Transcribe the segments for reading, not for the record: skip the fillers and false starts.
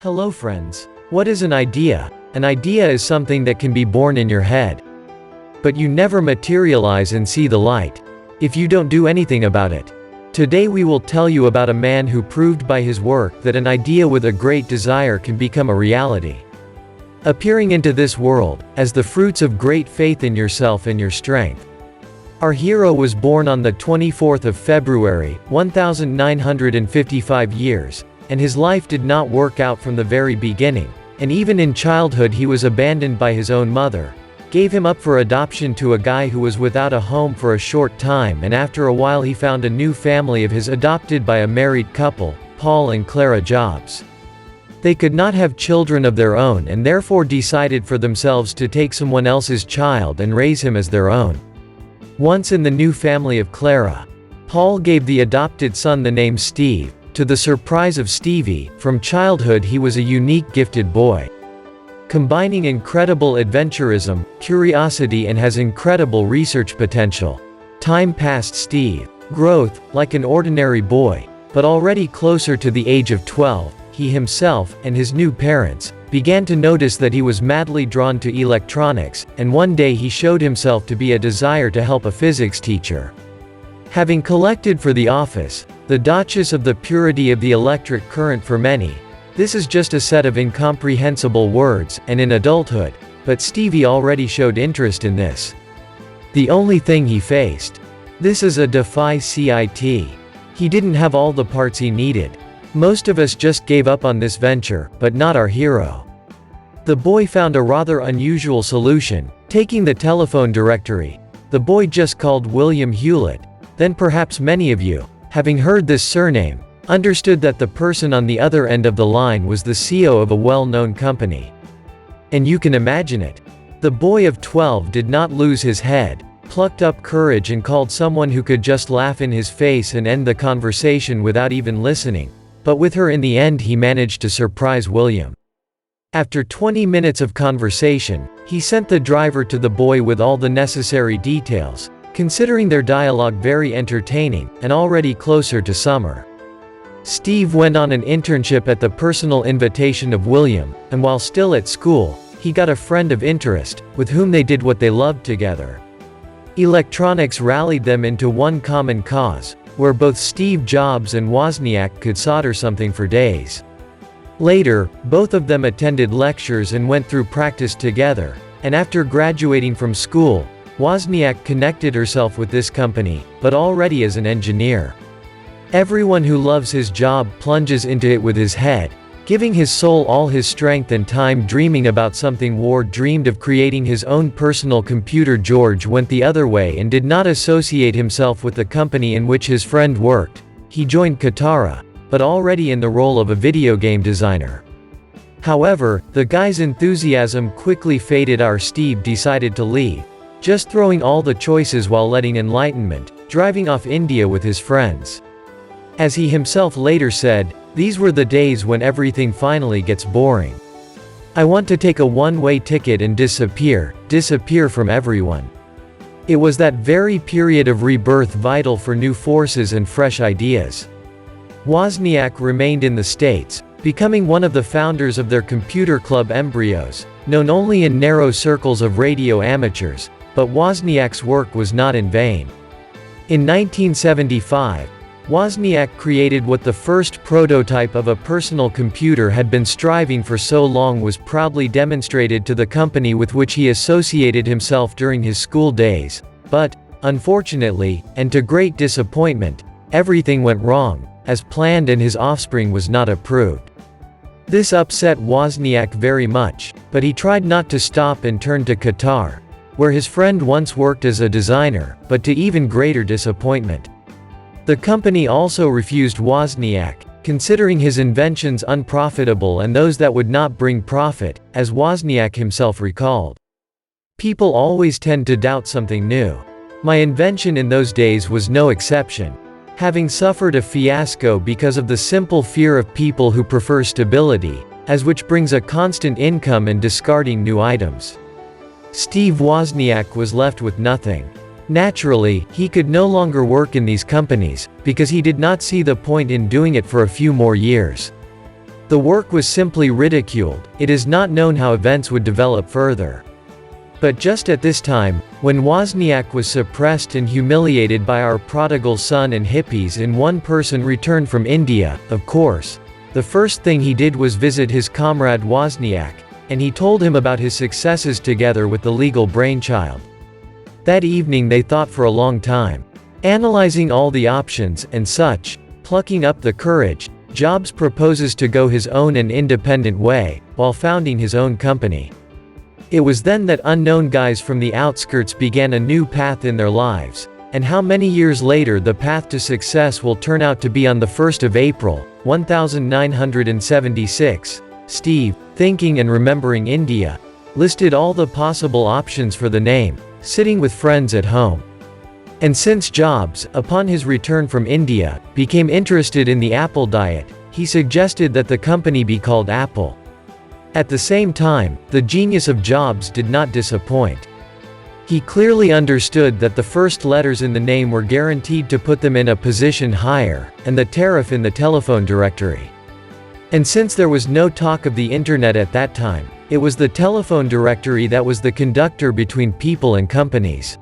Hello friends. What is an idea? An idea is something that can be born in your head, but you never materialize and see the light if you don't do anything about it. Today we will tell you about a man who proved by his work that an idea with a great desire can become a reality, appearing into this world as the fruits of great faith in yourself and your strength. Our hero was born on the 24th of February, 1955 years, and his life did not work out from the very beginning, and even in childhood he was abandoned by his own mother, gave him up for adoption to a guy who was without a home for a short time, and after a while he found a new family of his adopted by a married couple, Paul and Clara Jobs. They could not have children of their own and therefore decided for themselves to take someone else's child and raise him as their own. Once in the new family of Clara, Paul gave the adopted son the name Steve. To the surprise of Stevie, from childhood he was a unique gifted boy, combining incredible adventurism, curiosity and has incredible research potential. Time passed. Steve growth, like an ordinary boy, but already closer to the age of 12, he himself, and his new parents, began to notice that he was madly drawn to electronics, and one day he showed himself to be a desire to help a physics teacher. Having collected for the office, the Duchess of the purity of the electric current for many, this is just a set of incomprehensible words, and in adulthood, but Stevie already showed interest in this. The only thing he faced. This is a defy CIT. He didn't have all the parts he needed. Most of us just gave up on this venture, but not our hero. The boy found a rather unusual solution, taking the telephone directory. The boy just called William Hewlett. Then perhaps many of you, having heard this surname, understood that the person on the other end of the line was the CEO of a well-known company. And you can imagine it. The boy of 12 did not lose his head, plucked up courage and called someone who could just laugh in his face and end the conversation without even listening. But with her in the end he managed to surprise William. After 20 minutes of conversation, he sent the driver to the boy with all the necessary details, considering their dialogue very entertaining, and already closer to summer. Steve went on an internship at the personal invitation of William, and while still at school, he got a friend of interest, with whom they did what they loved together. Electronics rallied them into one common cause, where both Steve Jobs and Wozniak could solder something for days. Later, both of them attended lectures and went through practice together, and after graduating from school, Wozniak connected herself with this company, but already as an engineer. Everyone who loves his job plunges into it with his head, giving his soul all his strength and time dreaming about something. Ward dreamed of creating his own personal computer. George went the other way and did not associate himself with the company in which his friend worked. He joined Katara, but already in the role of a video game designer. However, the guy's enthusiasm quickly faded. Our Steve decided to leave, just throwing all the choices while letting enlightenment, driving off India with his friends. As he himself later said, these were the days when everything finally gets boring. I want to take a one-way ticket and disappear from everyone. It was that very period of rebirth vital for new forces and fresh ideas. Wozniak remained in the States, becoming one of the founders of their computer club Embryos, known only in narrow circles of radio amateurs. But Wozniak's work was not in vain. In 1975, Wozniak created what the first prototype of a personal computer had been striving for so long was proudly demonstrated to the company with which he associated himself during his school days. But, unfortunately, and to great disappointment, everything went wrong, as planned, and his offspring was not approved. This upset Wozniak very much, but he tried not to stop and turned to Qatar, where his friend once worked as a designer, but to even greater disappointment. The company also refused Wozniak, considering his inventions unprofitable and those that would not bring profit, as Wozniak himself recalled. People always tend to doubt something new. My invention in those days was no exception, having suffered a fiasco because of the simple fear of people who prefer stability, as which brings a constant income and discarding new items. Steve Wozniak was left with nothing. Naturally, he could no longer work in these companies, because he did not see the point in doing it for a few more years. The work was simply ridiculed. It is not known how events would develop further. But just at this time, when Wozniak was suppressed and humiliated by our prodigal son and hippies and one person returned from India, of course, the first thing he did was visit his comrade Wozniak, and he told him about his successes together with the legal brainchild. That evening they thought for a long time, analyzing all the options and such. Plucking up the courage, Jobs proposes to go his own and independent way, while founding his own company. It was then that unknown guys from the outskirts began a new path in their lives, and how many years later the path to success will turn out to be. On the 1st of April, 1976, Steve, thinking and remembering India, listed all the possible options for the name, sitting with friends at home. And since Jobs, upon his return from India, became interested in the Apple diet, he suggested that the company be called Apple. At the same time, the genius of Jobs did not disappoint. He clearly understood that the first letters in the name were guaranteed to put them in a position higher, and the tariff in the telephone directory. And since there was no talk of the internet at that time, it was the telephone directory that was the conductor between people and companies.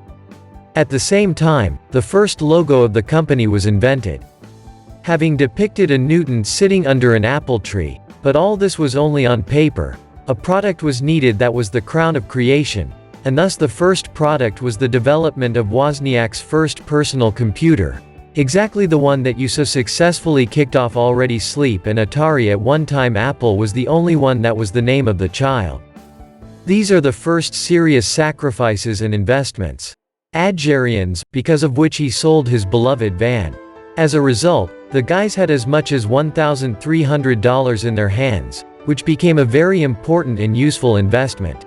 At the same time, the first logo of the company was invented, having depicted a Newton sitting under an apple tree. But all this was only on paper. A product was needed that was the crown of creation, and thus the first product was the development of Wozniak's first personal computer, exactly the one that you so successfully kicked off Already Sleep and Atari. At one time Apple was the only one that was the name of the child. These are the first serious sacrifices and investments. Adjarians, because of which he sold his beloved van. As a result, the guys had as much as $1,300 in their hands, which became a very important and useful investment.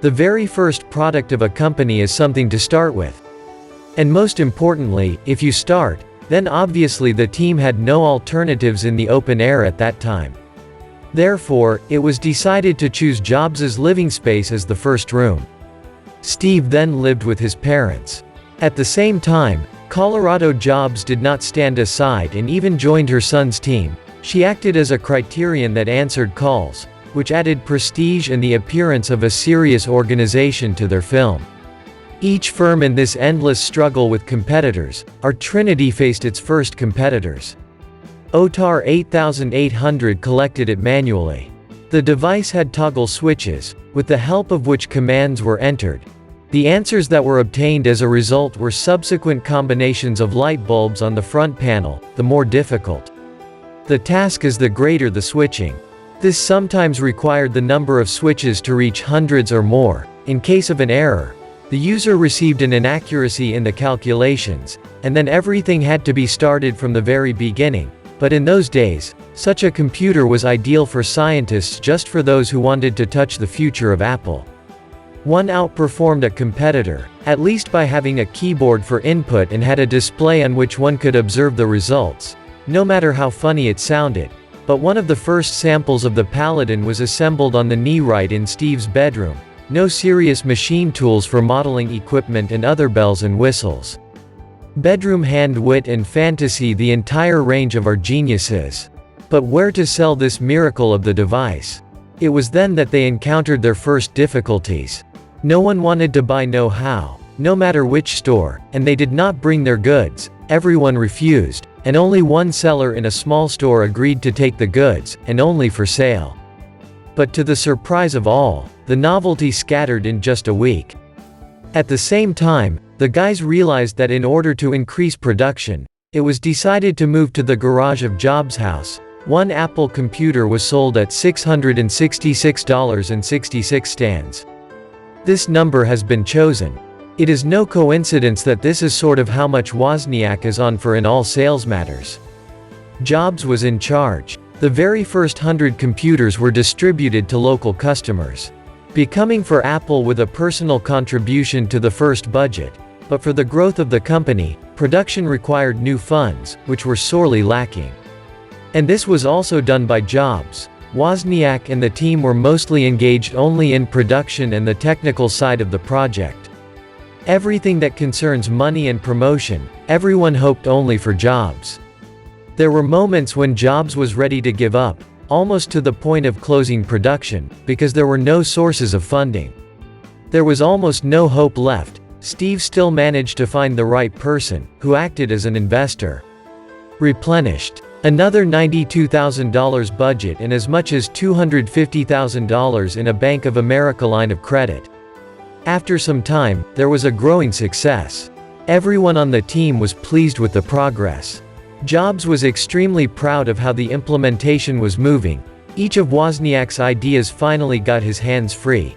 The very first product of a company is something to start with. And most importantly, if you start, then obviously the team had no alternatives in the open air at that time. Therefore, it was decided to choose Jobs' living space as the first room. Steve then lived with his parents. At the same time, Colorado Jobs did not stand aside and even joined her son's team. She acted as a criterion that answered calls, which added prestige and the appearance of a serious organization to their film. Each firm in this endless struggle with competitors, our Trinity faced its first competitors. OTAR 8800 collected it manually. The device had toggle switches, with the help of which commands were entered. The answers that were obtained as a result were subsequent combinations of light bulbs on the front panel, the more difficult the task is the greater the switching. This sometimes required the number of switches to reach hundreds or more. In case of an error, the user received an inaccuracy in the calculations, and then everything had to be started from the very beginning. But in those days, such a computer was ideal for scientists, just for those who wanted to touch the future of Apple. One outperformed a competitor, at least by having a keyboard for input and had a display on which one could observe the results, no matter how funny it sounded. But one of the first samples of the Paladin was assembled on the knee right in Steve's bedroom. No serious machine tools for modeling equipment and other bells and whistles. Bedroom hand wit and fantasy, the entire range of our geniuses. But where to sell this miracle of the device? It was then that they encountered their first difficulties. No one wanted to buy know-how, no matter which store, and they did not bring their goods. Everyone refused, and only one seller in a small store agreed to take the goods, and only for sale. But to the surprise of all, the novelty scattered in just a week. At the same time, the guys realized that in order to increase production, it was decided to move to the garage of Jobs' house. One Apple computer was sold at $666.66. This number has been chosen. It is no coincidence that this is sort of how much Wozniak is on for in all sales matters. Jobs was in charge. The very first 100 computers were distributed to local customers, becoming for Apple with a personal contribution to the first budget. But for the growth of the company, production required new funds, which were sorely lacking. And this was also done by Jobs. Wozniak and the team were mostly engaged only in production and the technical side of the project. Everything that concerns money and promotion, everyone hoped only for Jobs. There were moments when Jobs was ready to give up, almost to the point of closing production, because there were no sources of funding. There was almost no hope left. Steve still managed to find the right person, who acted as an investor. Replenished. Another $92,000 budget and as much as $250,000 in a Bank of America line of credit. After some time, there was a growing success. Everyone on the team was pleased with the progress. Jobs was extremely proud of how the implementation was moving. Each of Wozniak's ideas finally got his hands free.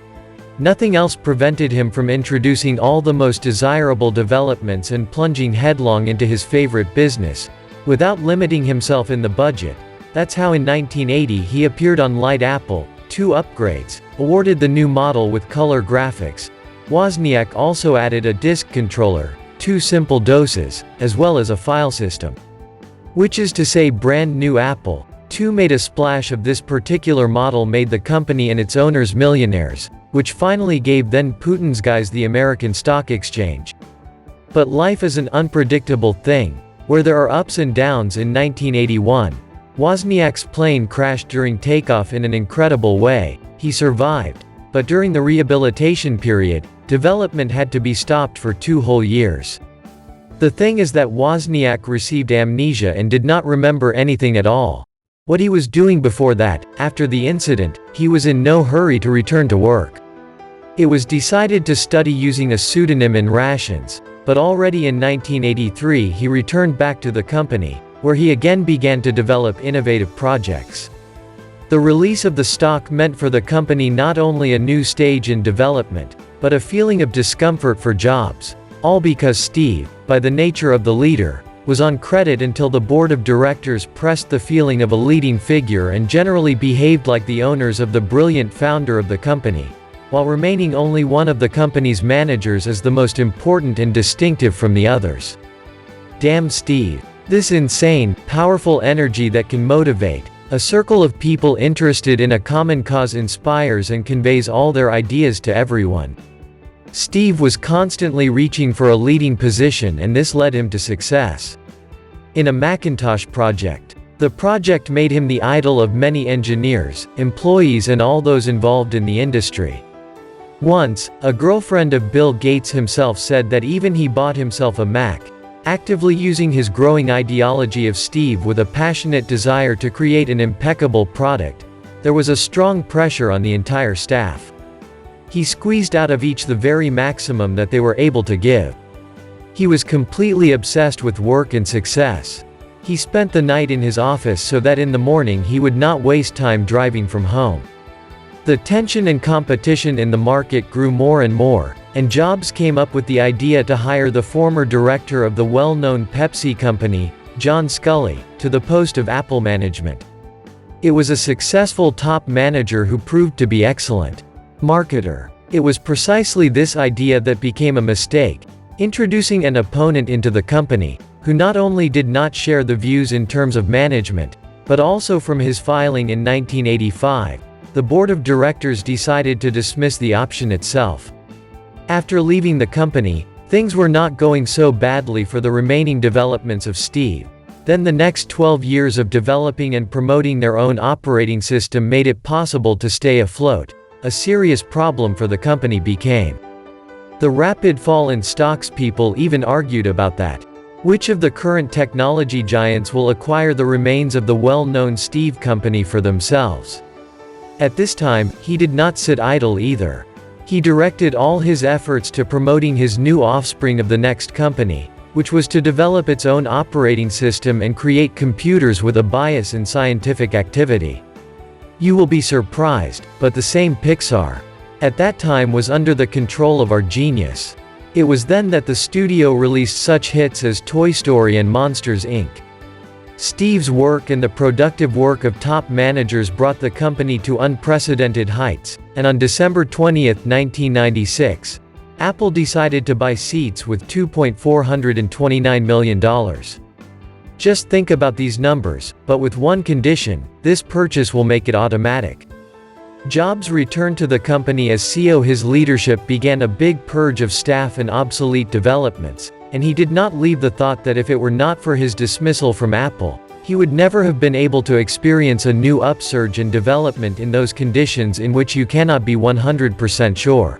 Nothing else prevented him from introducing all the most desirable developments and plunging headlong into his favorite business, without limiting himself in the budget. That's how in 1980 he appeared on Light Apple, 2 upgrades, awarded the new model with color graphics. Wozniak also added a disk controller, 2 simple doses, as well as a file system. Which is to say brand new Apple II made a splash of this particular model made the company and its owners millionaires, which finally gave then Putin's guys the American Stock Exchange. But life is an unpredictable thing, where there are ups and downs. In 1981, Wozniak's plane crashed during takeoff in an incredible way. He survived, but during the rehabilitation period, development had to be stopped for 2 whole years. The thing is that Wozniak received amnesia and did not remember anything at all. What he was doing before that, after the incident, he was in no hurry to return to work. It was decided to study using a pseudonym in rations, but already in 1983 he returned back to the company, where he again began to develop innovative projects. The release of the stock meant for the company not only a new stage in development, but a feeling of discomfort for Jobs, all because Steve, by the nature of the leader, was on credit until the board of directors pressed the feeling of a leading figure and generally behaved like the owners of the brilliant founder of the company, while remaining only one of the company's managers as the most important and distinctive from the others. Damn Steve. This insane, powerful energy that can motivate a circle of people interested in a common cause inspires and conveys all their ideas to everyone. Steve was constantly reaching for a leading position and this led him to success. In a Macintosh project. The project made him the idol of many engineers, employees and all those involved in the industry. Once, a girlfriend of Bill Gates himself said that even he bought himself a Mac, actively using his growing ideology of Steve with a passionate desire to create an impeccable product. There was a strong pressure on the entire staff. He squeezed out of each the very maximum that they were able to give. He was completely obsessed with work and success. He spent the night in his office so that in the morning he would not waste time driving from home. The tension and competition in the market grew more and more, and Jobs came up with the idea to hire the former director of the well-known Pepsi company, John Sculley, to the post of Apple management. It was a successful top manager who proved to be excellent marketer. It was precisely this idea that became a mistake, introducing an opponent into the company, who not only did not share the views in terms of management, but also from his filing in 1985, the board of directors decided to dismiss the option itself. After leaving the company, things were not going so badly for the remaining developments of Steve. Then the next 12 years of developing and promoting their own operating system made it possible to stay afloat. A serious problem for the company became the rapid fall in stocks. People even argued about that. Which of the current technology giants will acquire the remains of the well-known Steve company for themselves? At this time, he did not sit idle either. He directed all his efforts to promoting his new offspring of the next company, which was to develop its own operating system and create computers with a bias in scientific activity. You will be surprised, but the same Pixar, at that time, was under the control of our genius. It was then that the studio released such hits as Toy Story and Monsters, Inc. Steve's work and the productive work of top managers brought the company to unprecedented heights, and on December 20, 1996, Apple decided to buy Seats with $2.429 million. Just think about these numbers, but with one condition: this purchase will make it automatic. Jobs returned to the company as CEO. His leadership began a big purge of staff and obsolete developments, and he did not leave the thought that if it were not for his dismissal from Apple, he would never have been able to experience a new upsurge and development in those conditions in which you cannot be 100% sure.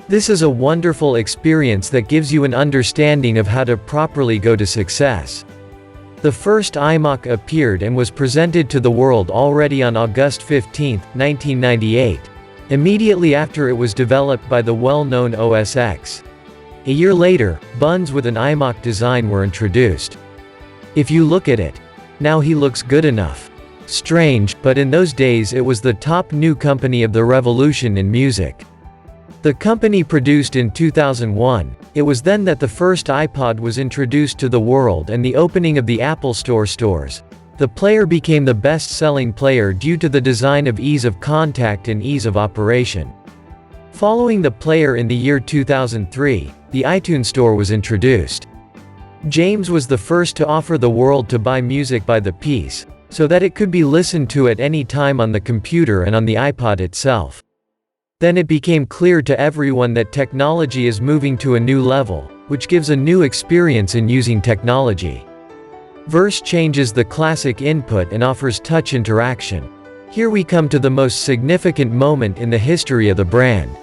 This is a wonderful experience that gives you an understanding of how to properly go to success. The first iMac appeared and was presented to the world already on August 15, 1998, immediately after it was developed by the well-known OS X. A year later, buns with an iMac design were introduced. If you look at it, now he looks good enough. Strange, but in those days it was the top new company of the revolution in music. The company produced in 2001, it was then that the first iPod was introduced to the world and the opening of the Apple Store stores. The player became the best-selling player due to the design of ease of contact and ease of operation. Following the player in the year 2003, the iTunes Store was introduced. James was the first to offer the world to buy music by the piece, so that it could be listened to at any time on the computer and on the iPod itself. Then it became clear to everyone that technology is moving to a new level, which gives a new experience in using technology. Verse changes the classic input and offers touch interaction. Here we come to the most significant moment in the history of the brand.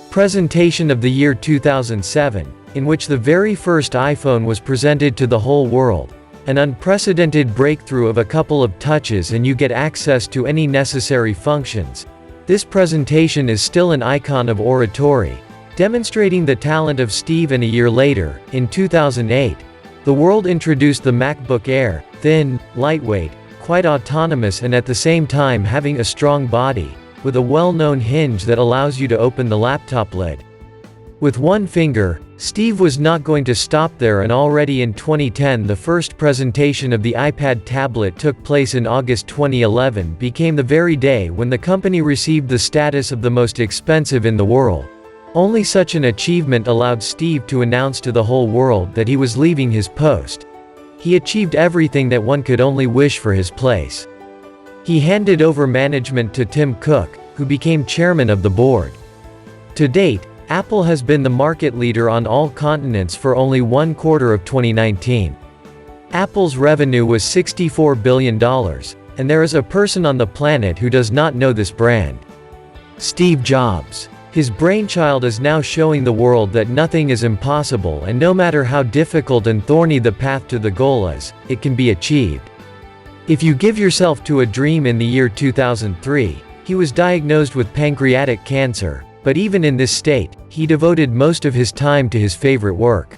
Presentation of the year 2007, in which the very first iPhone was presented to the whole world. An unprecedented breakthrough of a couple of touches and you get access to any necessary functions. This presentation is still an icon of oratory, demonstrating the talent of Steve. And a year later, in 2008, the world introduced the MacBook Air, thin, lightweight, quite autonomous and at the same time having a strong body, with a well-known hinge that allows you to open the laptop lid with one finger. Steve was not going to stop there, and already in 2010 the first presentation of the iPad tablet took place in August 2011 became the very day when the company received the status of the most expensive in the world. Only such an achievement allowed Steve to announce to the whole world that he was leaving his post. He achieved everything that one could only wish for his place. He handed over management to Tim Cook, who became chairman of the board. To date, Apple has been the market leader on all continents for only 1/4 of 2019. Apple's revenue was $64 billion, and there is a person on the planet who does not know this brand. Steve Jobs. His brainchild is now showing the world that nothing is impossible, and no matter how difficult and thorny the path to the goal is, it can be achieved. If you give yourself to a dream. In the year 2003, he was diagnosed with pancreatic cancer. But even in this state, he devoted most of his time to his favorite work.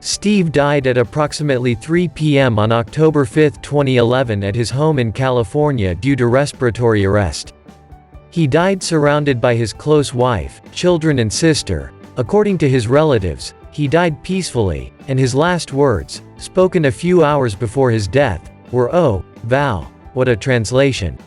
Steve died at approximately 3 p.m. on October 5, 2011 at his home in California due to respiratory arrest. He died surrounded by his close wife, children and sister. According to his relatives, he died peacefully, and his last words, spoken a few hours before his death, were "Oh, Val, what a translation."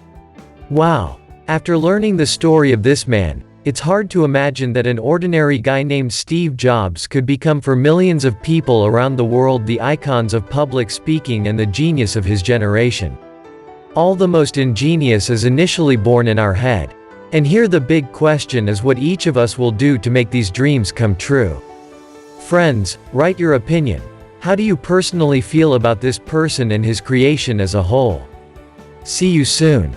Wow. After learning the story of this man, it's hard to imagine that an ordinary guy named Steve Jobs could become for millions of people around the world the icons of public speaking and the genius of his generation. All the most ingenious is initially born in our head. And here the big question is what each of us will do to make these dreams come true. Friends, write your opinion. How do you personally feel about this person and his creation as a whole? See you soon.